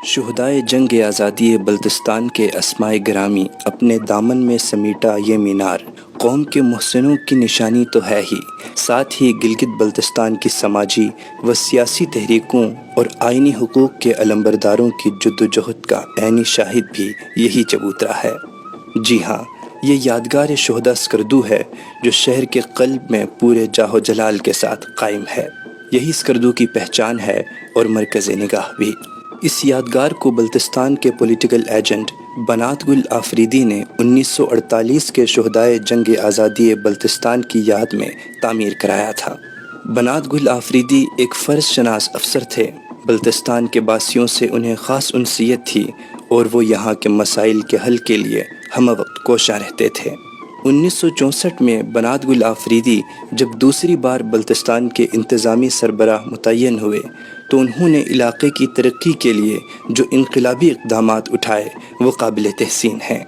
شہدائے جنگ آزادی بلتستان کے اسمائے گرامی اپنے دامن میں سمیٹا یہ مینار قوم کے محسنوں کی نشانی تو ہے ہی، ساتھ ہی گلگت بلتستان کی سماجی و سیاسی تحریکوں اور آئینی حقوق کے علمبرداروں کی جدوجہد کا عینی شاہد بھی یہی چبوترا ہے۔ جی ہاں، یہ یادگار شہداء اسکردو ہے جو شہر کے قلب میں پورے جاہ و جلال کے ساتھ قائم ہے۔ یہی اسکردو کی پہچان ہے اور مرکز نگاہ بھی۔ اس یادگار کو بلتستان کے پولیٹیکل ایجنٹ بنات گل آفریدی نے 1948 کے شہدائے جنگ آزادی بلتستان کی یاد میں تعمیر کرایا تھا۔ بنات گل آفریدی ایک فرض شناس افسر تھے۔ بلتستان کے باسیوں سے انہیں خاص انسیت تھی اور وہ یہاں کے مسائل کے حل کے لیے ہمہ وقت کوشاں رہتے تھے۔ 1964 میں بنات گل آفریدی جب دوسری بار بلتستان کے انتظامی سربراہ متعین ہوئے تو انہوں نے علاقے کی ترقی کے لیے جو انقلابی اقدامات اٹھائے وہ قابل تحسین ہیں۔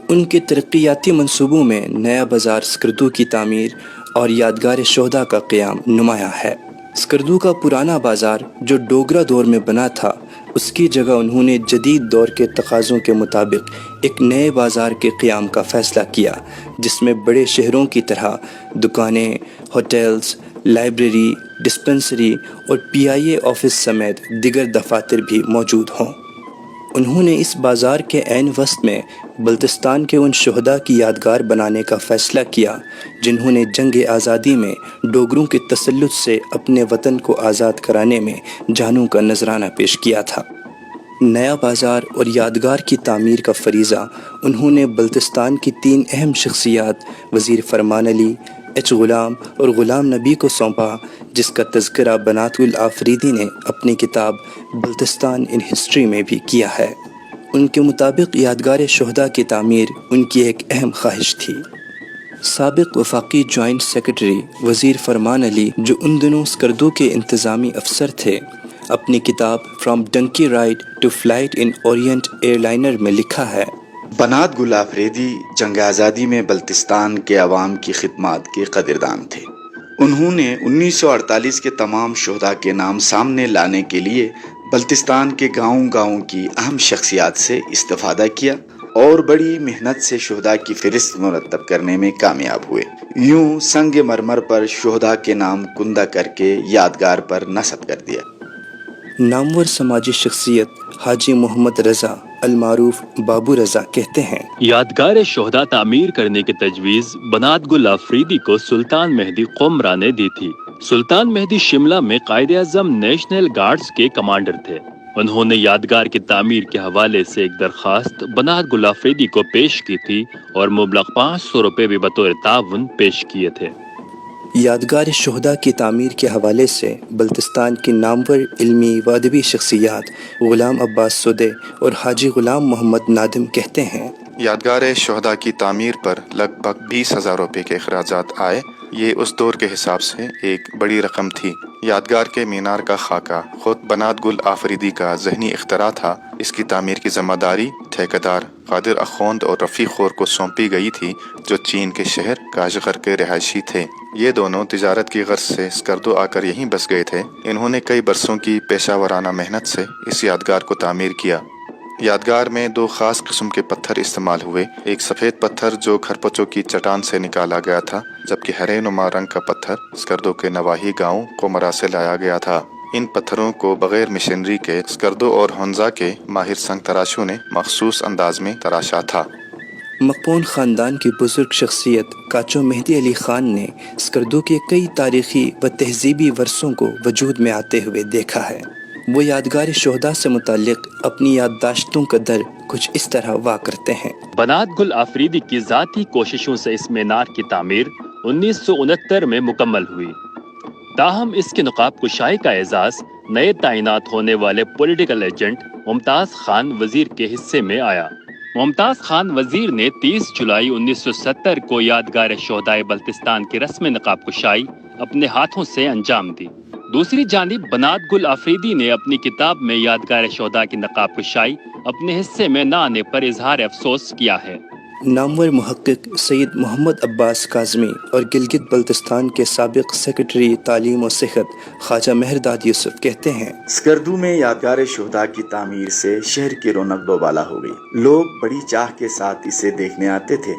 ان کے ترقیاتی منصوبوں میں نیا بازار اسکردو کی تعمیر اور یادگار شہداء کا قیام نمایاں ہے۔ اسکردو کا پرانا بازار جو ڈوگرا دور میں بنا تھا، اس کی جگہ انہوں نے جدید دور کے تقاضوں کے مطابق ایک نئے بازار کے قیام کا فیصلہ کیا، جس میں بڑے شہروں کی طرح دکانیں، ہوٹلز، لائبریری، ڈسپنسری اور PIA آفس سمیت دیگر دفاتر بھی موجود ہوں۔ انہوں نے اس بازار کے عین وسط میں بلتستان کے ان شہداء کی یادگار بنانے کا فیصلہ کیا جنہوں نے جنگ آزادی میں ڈوگروں کے تسلط سے اپنے وطن کو آزاد کرانے میں جانوں کا نذرانہ پیش کیا تھا۔ نیا بازار اور یادگار کی تعمیر کا فریضہ انہوں نے بلتستان کی 3 اہم شخصیات وزیر فرمان علی، H غلام اور غلام نبی کو سونپا، جس کا تذکرہ بنات گل آفریدی نے اپنی کتاب بلتستان ان ہسٹری میں بھی کیا ہے۔ ان کے مطابق یادگار شہداء کی تعمیر ان کی ایک اہم خواہش تھی۔ سابق وفاقی جوائنٹ سیکرٹری وزیر فرمان علی، جو ان دنوں اسکردو کے انتظامی افسر تھے، اپنی کتاب from donkey ride to flight in Orient airliner میں لکھا ہے: بنات گل آفریدی جنگ آزادی میں بلتستان کے عوام کی خدمات کے قدردان تھے۔ انہوں نے 1948 کے تمام شہداء کے نام سامنے لانے کے لیے بلتستان کے گاؤں کی اہم شخصیات سے استفادہ کیا اور بڑی محنت سے شہداء کی فہرست مرتب کرنے میں کامیاب ہوئے۔ یوں سنگ مرمر پر شہداء کے نام کندہ کر کے یادگار پر نصب کر دیا۔ نامور سماجی شخصیت حاجی محمد رضا المعروف بابو رضا کہتے ہیں: یادگار شہداء تعمیر کرنے کی تجویز بنات گل آفریدی کو سلطان مہدی قمرا نے دی تھی۔ سلطان مہدی شملہ میں قائد اعظم نیشنل گارڈز کے کمانڈر تھے۔ انہوں نے یادگار کی تعمیر کے حوالے سے ایک درخواست بنات گل آفریدی کو پیش کی تھی اور مبلغ 500 روپے بھی بطور تعاون پیش کیے تھے۔ یادگار شہداء کی تعمیر کے حوالے سے بلتستان کی نامور علمی و ادبی شخصیات غلام عباس سدے اور حاجی غلام محمد نادم کہتے ہیں: یادگار شہداء کی تعمیر پر لگ بھگ 20,000 روپے کے اخراجات آئے۔ یہ اس دور کے حساب سے ایک بڑی رقم تھی۔ یادگار کے مینار کا خاکہ خود بنات گل آفریدی کا ذہنی اختراع تھا۔ اس کی تعمیر کی ذمہ داری ٹھیکیدار قادر اخوند اور رفیق خور کو سونپی گئی تھی، جو چین کے شہر کاشغر کے رہائشی تھے۔ یہ دونوں تجارت کی غرض سے اسکردو آ کر یہیں بس گئے تھے۔ انہوں نے کئی برسوں کی پیشہ ورانہ محنت سے اس یادگار کو تعمیر کیا۔ یادگار میں 2 خاص قسم کے پتھر استعمال ہوئے، ایک سفید پتھر جو کھرپچوں کی چٹان سے نکالا گیا تھا، جبکہ ہرے نما رنگ کا پتھر اسکردو کے نواحی گاؤں قمرا سے لایا گیا تھا۔ ان پتھروں کو بغیر مشینری کے اسکردو اور ہنزا کے ماہر سنگ تراشوں نے مخصوص انداز میں تراشا تھا۔ مقپون خاندان کی بزرگ شخصیت کاچو مہدی علی خان نے اسکردو کے کئی تاریخی و تہذیبی ورثوں کو وجود میں آتے ہوئے دیکھا ہے۔ وہ یادگار شہداء سے متعلق اپنی یادداشتوں کا در کچھ اس طرح وا کرتے ہیں: بنات گل آفریدی کی ذاتی کوششوں سے اس مینار کی تعمیر 1969 میں مکمل ہوئی۔ تاہم اس کی نقاب کشائی کا اعزاز نئے تعینات ہونے والے پولیٹیکل ایجنٹ ممتاز خان وزیر کے حصے میں آیا۔ ممتاز خان وزیر نے 30 جولائی 1970 کو یادگار شہداء بلتستان کی رسم نقاب کشائی اپنے ہاتھوں سے انجام دی۔ دوسری جانب بنات گل آفریدی نے اپنی کتاب میں یادگار شہداء کی نقاب کشائی اپنے حصے میں نہ آنے پر اظہار افسوس کیا ہے۔ نامور محقق سید محمد عباس کاظمی اور گلگت بلتستان کے سابق سیکرٹری تعلیم و صحت خواجہ مہرداد یوسف کہتے ہیں، اسکردو میں یادگار شہداء کی تعمیر سے شہر کی رونق دوبالا ہو گئی۔ لوگ بڑی چاہ کے ساتھ اسے دیکھنے آتے تھے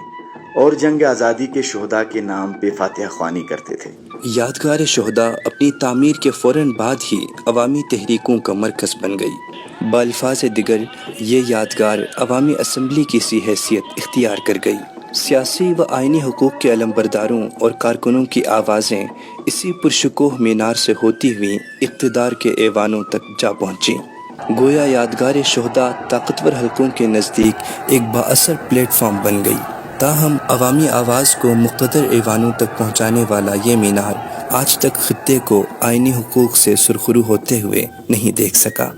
اور جنگ آزادی کے شہداء کے نام پہ فاتحہ خوانی کرتے تھے۔ یادگار شہداء اپنی تعمیر کے فوراً بعد ہی عوامی تحریکوں کا مرکز بن گئی۔ بالفاظ دیگر یہ یادگار عوامی اسمبلی کی سی حیثیت اختیار کر گئی۔ سیاسی و آئینی حقوق کے علمبرداروں اور کارکنوں کی آوازیں اسی پرشکوہ مینار سے ہوتی ہوئی اقتدار کے ایوانوں تک جا پہنچیں۔ گویا یادگار شہداء طاقتور حلقوں کے نزدیک ایک بااثر پلیٹ فارم بن گئی، تاہم عوامی آواز کو مقتدر ایوانوں تک پہنچانے والا یہ مینار آج تک خطے کو آئینی حقوق سے سرخرو ہوتے ہوئے نہیں دیکھ سکا۔